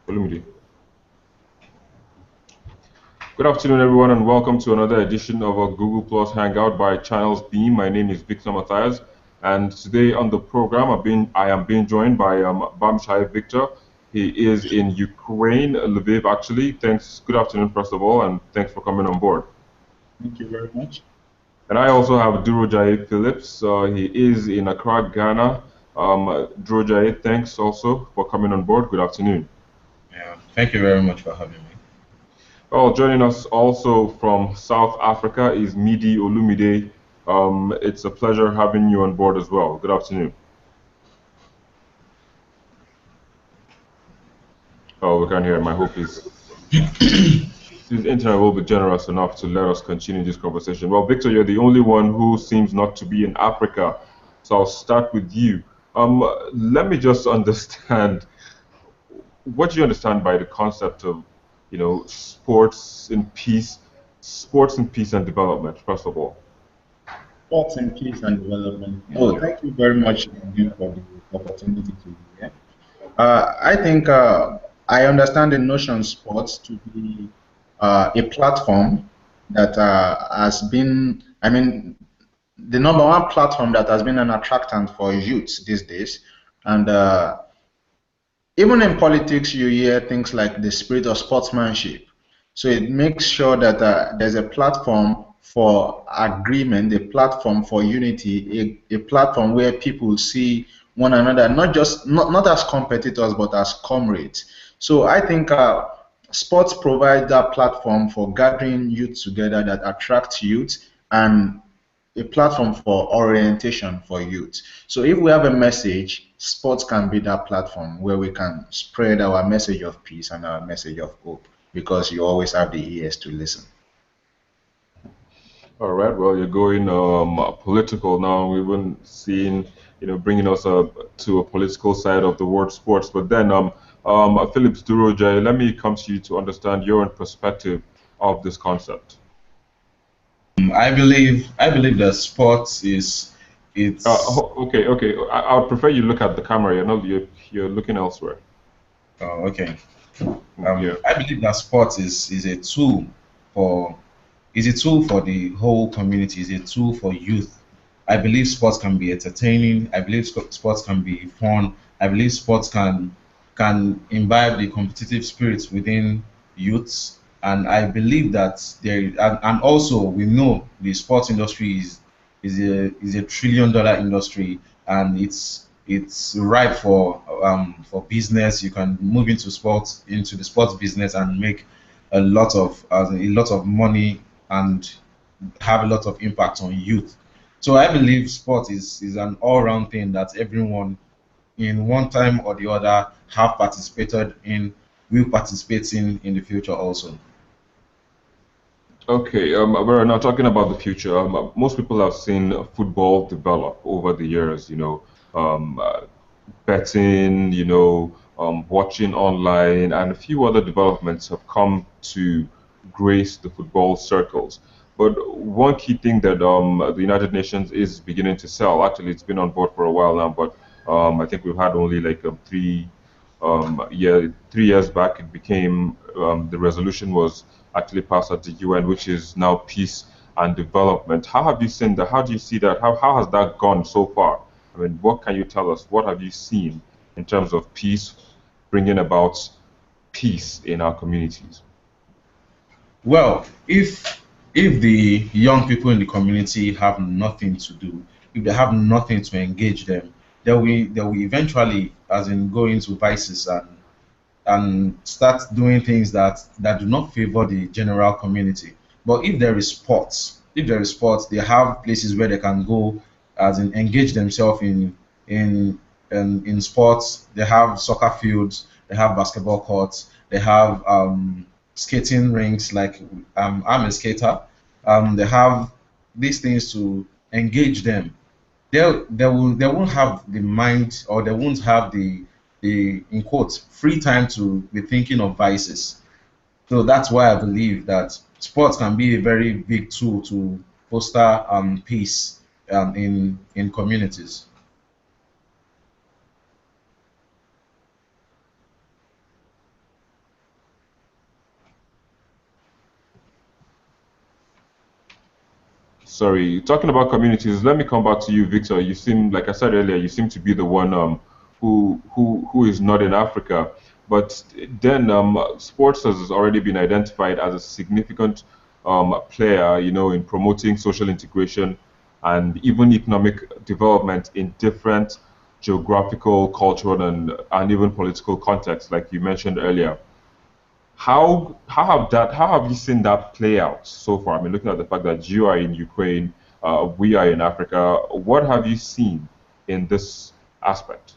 Olumide. Good afternoon, everyone, and welcome to another edition of our Google Plus Hangout by Channels Beam. My name is Victor Matthias, and today on the program, I am being joined by Bamshai Victor. He is in Ukraine, Lviv, actually. Thanks. Good afternoon, first of all, and thanks for coming on board. Thank you very much. And I also have Durojaye Phillips. He is in Accra, Ghana. Durojaye, thanks also for coming on board. Good afternoon. Yeah, thank you very much for having me. Well, joining us also from South Africa is Midi Olumide. It's a pleasure having you on board as well. Good afternoon. Oh, we can't hear him. I hope his internet will be generous enough to let us continue this conversation. Well, Victor, you're the only one who seems not to be in Africa, so I'll start with you. Um, Let me just understand, what do you understand by the concept of, sports in peace and development, first of all? Sports and peace and development. Oh, Yeah. thank you very much again for the opportunity to be here. I think I understand the notion sports to be a platform that has been, the number one platform that has been an attractant for youths these days. And even in politics, you hear things like the spirit of sportsmanship. So it makes sure that there's a platform for agreement, a platform for unity, a platform where people see one another not as competitors but as comrades. So I think sports provide that platform for gathering youth together that attracts youth and a platform for orientation for youth. So if we have a message, sports can be that platform where we can spread our message of peace and our message of hope because you always have the ears to listen. All right. Well, you're going political now. We've been seeing, bringing us up to a political side of the word sports. But then, Phillips Durojay, let me come to you to understand your own perspective of this concept. I believe that sports is it's Okay. I would prefer you look at the camera. You're looking elsewhere. okay. Yeah. I believe that sports is a tool for the whole community. Is a tool for youth. I believe sports can be entertaining. I believe sports can be fun. I believe sports can imbibe the competitive spirit within youths. And I believe that and also we know the sports industry is a $1 trillion industry, and it's ripe for business. You can move into the sports business and make a lot of money and have a lot of impact on youth. So I believe sport is an all-round thing that everyone in one time or the other have participated in, will participate in the future also. Okay. We're now talking about the future. Most people have seen football develop over the years. Betting, watching online, and a few other developments have come to grace the football circles. But one key thing that the United Nations is beginning to sell, actually, it's been on board for a while now, but I think we've had only like yeah, 3 years back, it became the resolution was actually passed at the UN, which is now peace and development. How have you seen that? How do you see that? How has that gone so far? I mean, what can you tell us? What have you seen in terms of peace, bringing about peace in our communities? Well, if the young people in the community have nothing to do, if they have nothing to engage them, they will eventually, as in, go into vices and start doing things that do not favor the general community. But if there is sports, they have places where they can go, as in engage themselves in in sports. They have soccer fields, they have basketball courts, they have skating rinks. Like I'm a skater. They have these things to engage them. They won't have the mind, or they won't have the in quotes free time to be thinking of vices. So that's why I believe that sports can be a very big tool to foster peace in communities. Sorry, talking about communities, let me come back to you, Victor. You seem, like I said earlier, you seem to be the one who is not in Africa. But then sports has already been identified as a significant player, in promoting social integration and even economic development in different geographical, cultural, and even political contexts, like you mentioned earlier. How have you seen that play out so far? I mean, looking at the fact that you are in Ukraine, we are in Africa. What have you seen in this aspect?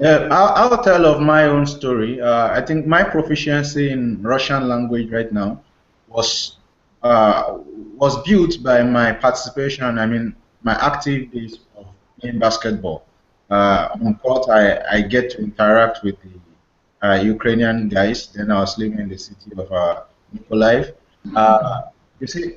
I'll tell of my own story. I think my proficiency in Russian language right now was uh, was built by my participation. I mean, my active days of playing basketball. On court, I get to interact with the Ukrainian guys. Then I was living in the city of Mykolaiv. Uh, you see,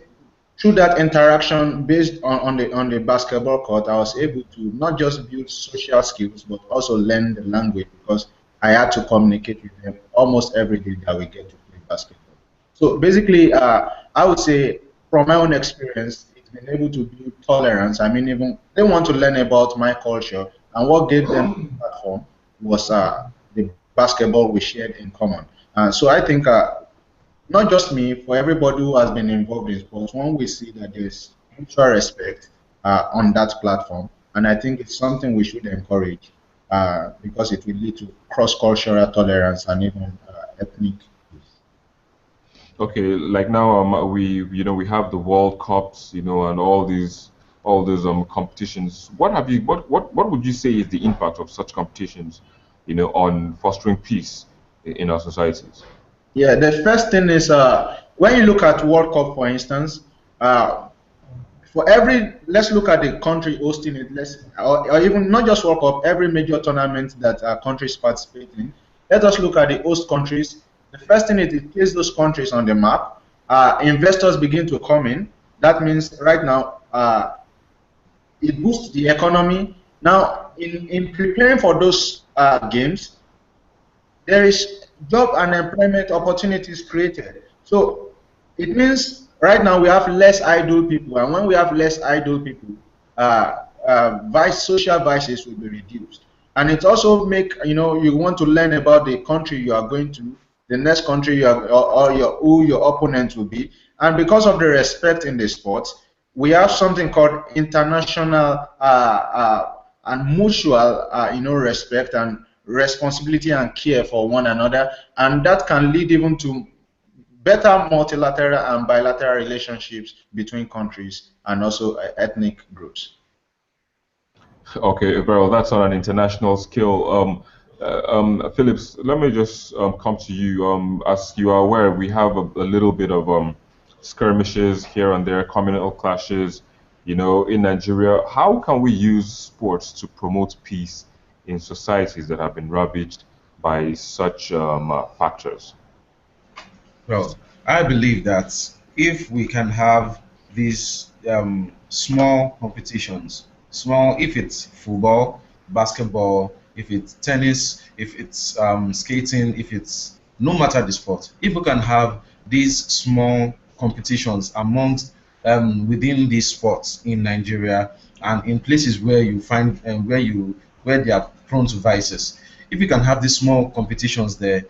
through that interaction based on the basketball court, I was able to not just build social skills but also learn the language because I had to communicate with them almost every day that we get to play basketball. So basically, I would say from my own experience, it's been able to build tolerance. I mean, even they want to learn about my culture, and what gave them the platform was the basketball we shared in common. So I think not just me, for everybody who has been involved in sports, when we see that there's mutual respect on that platform, and I think it's something we should encourage because it will lead to cross-cultural tolerance and even ethnic peace. Okay, like now we have the World Cups, and all these competitions. What would you say is the impact of such competitions, on fostering peace in our societies? Yeah, the first thing is when you look at World Cup, for instance, uh, for every let's look at the country hosting it, or even not just World Cup, every major tournament that countries participate in. Let us look at the host countries. The first thing is it places those countries on the map. Investors begin to come in. That means right now it boosts the economy. Now, in preparing for those games, there is job and employment opportunities created. So it means right now we have less idle people, and when we have less idle people, social vices will be reduced. And it also make you want to learn about the country you are going to, the next country you are, or who your opponent will be, and because of the respect in the sports, we have something called international and mutual, respect and responsibility and care for one another, and that can lead even to better multilateral and bilateral relationships between countries and also ethnic groups. Okay, well, that's on an international scale. Phillips, let me just come to you. As you are aware, we have a little bit of skirmishes here and there, communal clashes, in Nigeria. How can we use sports to promote peace in societies that have been ravaged by such factors? Well, I believe that if we can have these small competitions, small, if it's football, basketball, if it's tennis, if it's skating, if it's no matter the sport, if we can have these small competitions amongst within these sports in Nigeria and in places where you find where they are prone to vices, if you can have these small competitions there,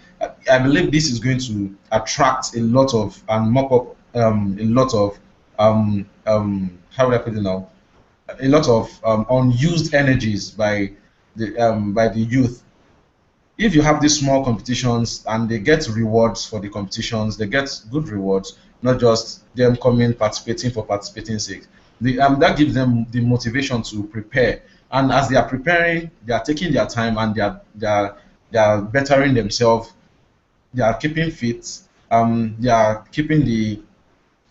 I believe this is going to attract a lot of and mop up a lot of how would I put it now? A lot of unused energies by the youth. If you have these small competitions and they get rewards for the competitions, they get good rewards, not just them coming participating for participating sake. That gives them the motivation to prepare. And as they are preparing, they are taking their time and they are bettering themselves. They are keeping fit. They are keeping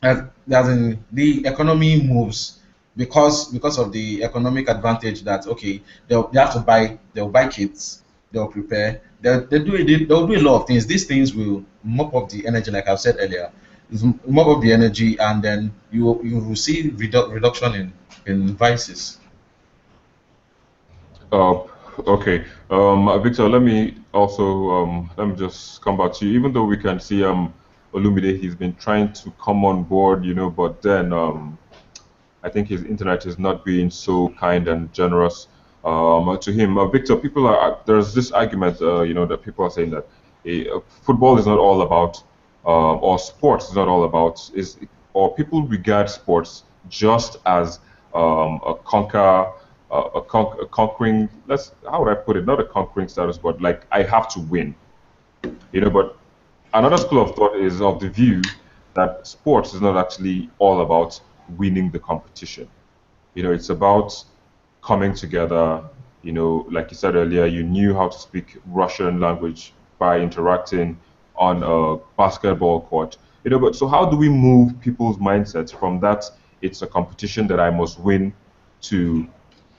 as in the economy moves because of the economic advantage that okay they have to they'll buy kits, they'll prepare, they'll do a lot of things. These things will mop up the energy, like I've said earlier. Mop up the energy, and then you will see reduction in vices. Uh, okay, Victor, let me just come back to you. Even though we can see Olumide, he's been trying to come on board, but then I think his internet is not being so kind and generous to him. Victor, people are there's this argument, that people are saying that football is not all about, or sports is not all about, or people regard sports just as a a conquering. How would I put it? Not a conquering status, but like I have to win. But another school of thought is of the view that sports is not actually all about winning the competition. It's about coming together. Like you said earlier, you knew how to speak Russian language by interacting on a basketball court. But so how do we move people's mindsets from that it's a competition that I must win to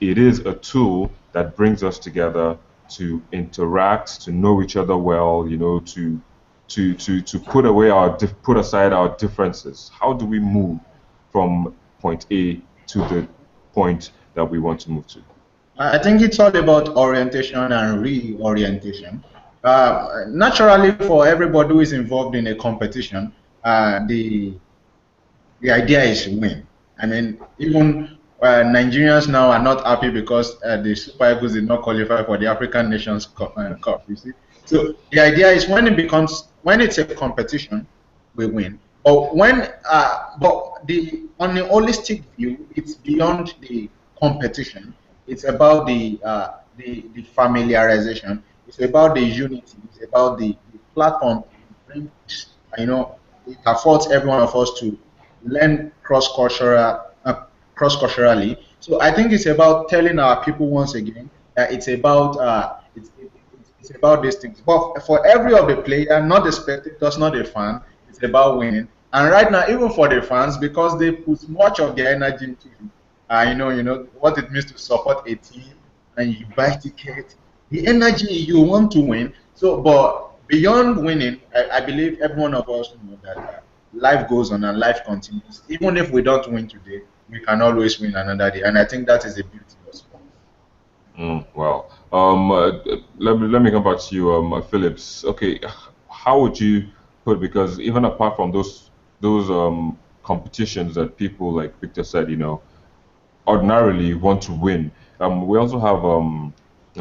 it is a tool that brings us together to interact, to know each other well, to put aside our differences. How do we move from point A to the point that we want to move to? I think it's all about orientation and reorientation. Naturally, for everybody who is involved in a competition, the idea is to win. I mean, even Nigerians now are not happy because the Super Eagles did not qualify for the African Nations Cup. You see, so the idea is when it's a competition, we win. But on the holistic view, it's beyond the competition. It's about the familiarization. It's about the unity. It's about the platform. It affords every one of us to learn cross culturally. So I think it's about telling our people once again that it's about these things. But for every of the player, not the spectators, not the fan, it's about winning. And right now, even for the fans, because they put much of their energy into it, what it means to support a team, and you buy tickets, the energy you want to win. So, but beyond winning, I believe every one of us know that life goes on and life continues. Even if we don't win today, we can always win another day. And I think that is the beauty of sport. Well, let me come back to you, Phillips. Okay, how would you put, because even apart from those competitions that people like Victor said, ordinarily want to win. We also have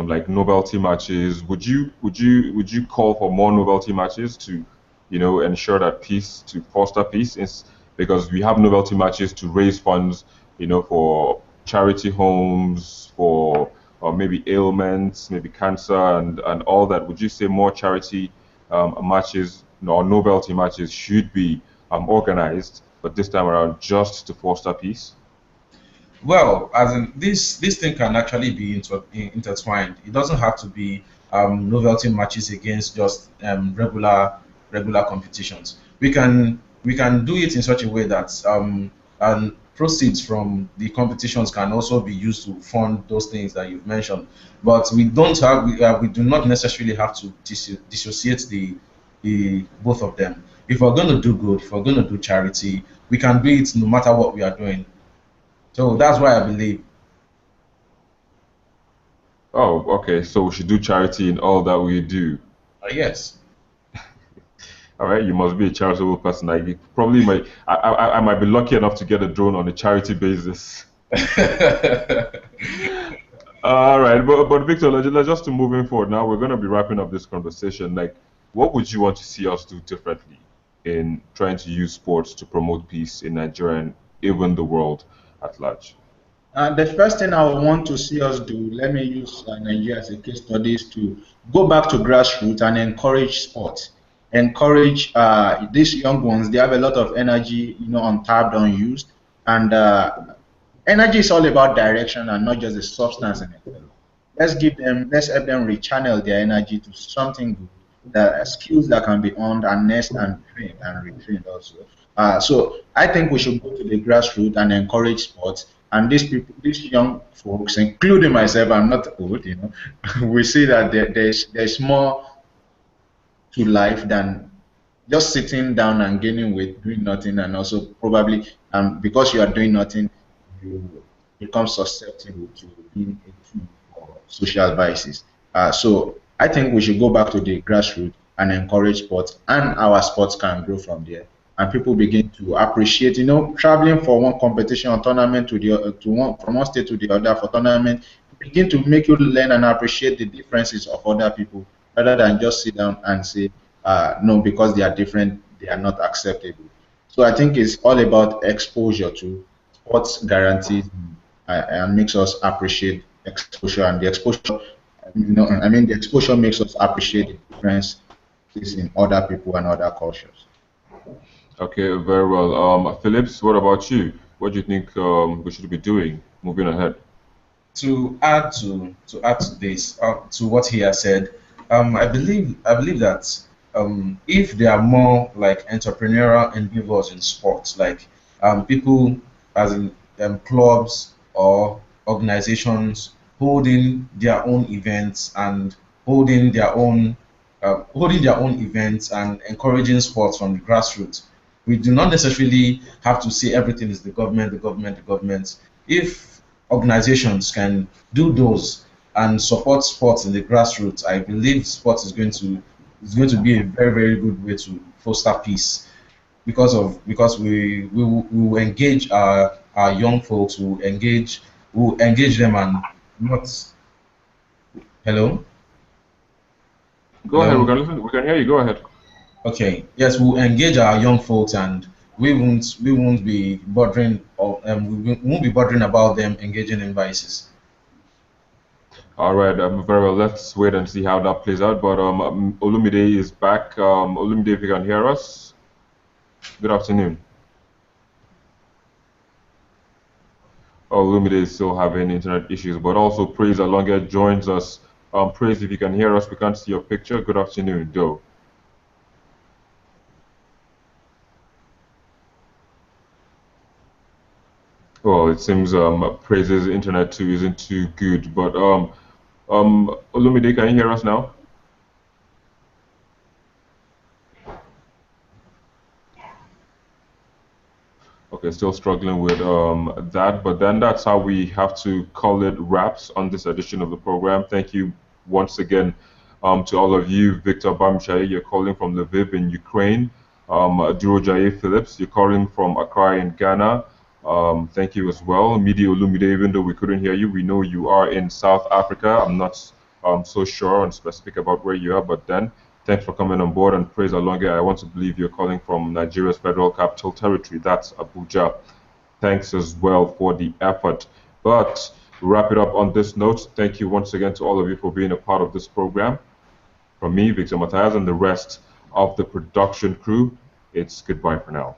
like novelty matches. Would you call for more novelty matches to ensure that to foster peace? Because we have novelty matches to raise funds, for charity homes, for maybe ailments, maybe cancer and all that. Would you say more charity matches or novelty matches should be organized, but this time around just to foster peace? Well, as in this thing can actually be intertwined. It doesn't have to be novelty matches against just regular competitions. We can do it in such a way that and proceeds from the competitions can also be used to fund those things that you've mentioned. But we do not necessarily have to dissociate the both of them. If we're going to do good, if we're going to do charity, we can do it no matter what we are doing. So that's why I believe. Oh, okay. So we should do charity in all that we do. Yes. All right, you must be a charitable person. I probably might. I might be lucky enough to get a drone on a charity basis. All right, but Victor, just to moving forward now, we're going to be wrapping up this conversation. Like, what would you want to see us do differently in trying to use sports to promote peace in Nigeria and even the world at large? The first thing I would want to see us do, let me use Nigeria as a case study, is to go back to grassroots and encourage sports. Encourage these young ones. They have a lot of energy, untapped, unused, and energy is all about direction and not just the substance in it. Let's help them rechannel their energy to something good, the skills that can be earned and nest and trained and retrained also. So I think we should go to the grassroots and encourage sports. And these people, these young folks, including myself, I'm not old, we see that there's more to life than just sitting down and gaining weight, doing nothing, and also probably because you are doing nothing, you become susceptible to being a tool for social vices. So I think we should go back to the grassroots and encourage sports, and our sports can grow from there. and people begin to appreciate. You know, traveling for one competition or tournament to from one state to the other for tournament begin to make you learn and appreciate the differences of other people rather than just sit down and say, no, because they are different, they are not acceptable. So I think it's all about exposure to sports guarantees and makes us appreciate exposure, and the exposure, I mean, the exposure makes us appreciate the differences in other people and other cultures. Okay, very well. Phillips, what about you? What do you think we should be doing moving ahead? To add to this, to what he has said, I believe that if there are more like entrepreneurial endeavors in sports, like people as in clubs or organizations holding their own events and holding their own events and encouraging sports from the grassroots. We do not necessarily have to say everything is the government, the government, the government. If organizations can do those and support sports in the grassroots, I believe sports is going to be a very very good way to foster peace because we will engage our young folks, we will engage them and not hello Go ahead. We hello can listen. We can hear you. Go ahead. okay, yes, we'll engage our young folks and we won't be bothering or we won't be bothering about them engaging in vices. All right. Very well. Let's wait and see how that plays out. But Olumide is back. Olumide, if you can hear us, good afternoon. Olumide is still having internet issues, but also Praise Alonga joins us. Praise, if you can hear us, we can't see your picture. Good afternoon, Joe. Well, it seems Praise's internet too isn't too good. But Olumide, can you hear us now? Okay, still struggling with that, but then that's how we have to call it wraps on this edition of the program. Thank you once again to all of you. Victor Bamchaye, you're calling from Lviv in Ukraine. Durojaye Phillips, you're calling from Accra in Ghana. Thank you as well. Midi Olumide, even though we couldn't hear you, we know you are in South Africa. I'm not so sure and specific about where you are, but then thanks for coming on board, and praise Alonge. I want to believe you're calling from Nigeria's Federal Capital Territory. That's Abuja. Thanks as well for the effort. But wrap it up on this note. Thank you once again to all of you for being a part of this program. From me, Victor Matthias, and the rest of the production crew, it's goodbye for now.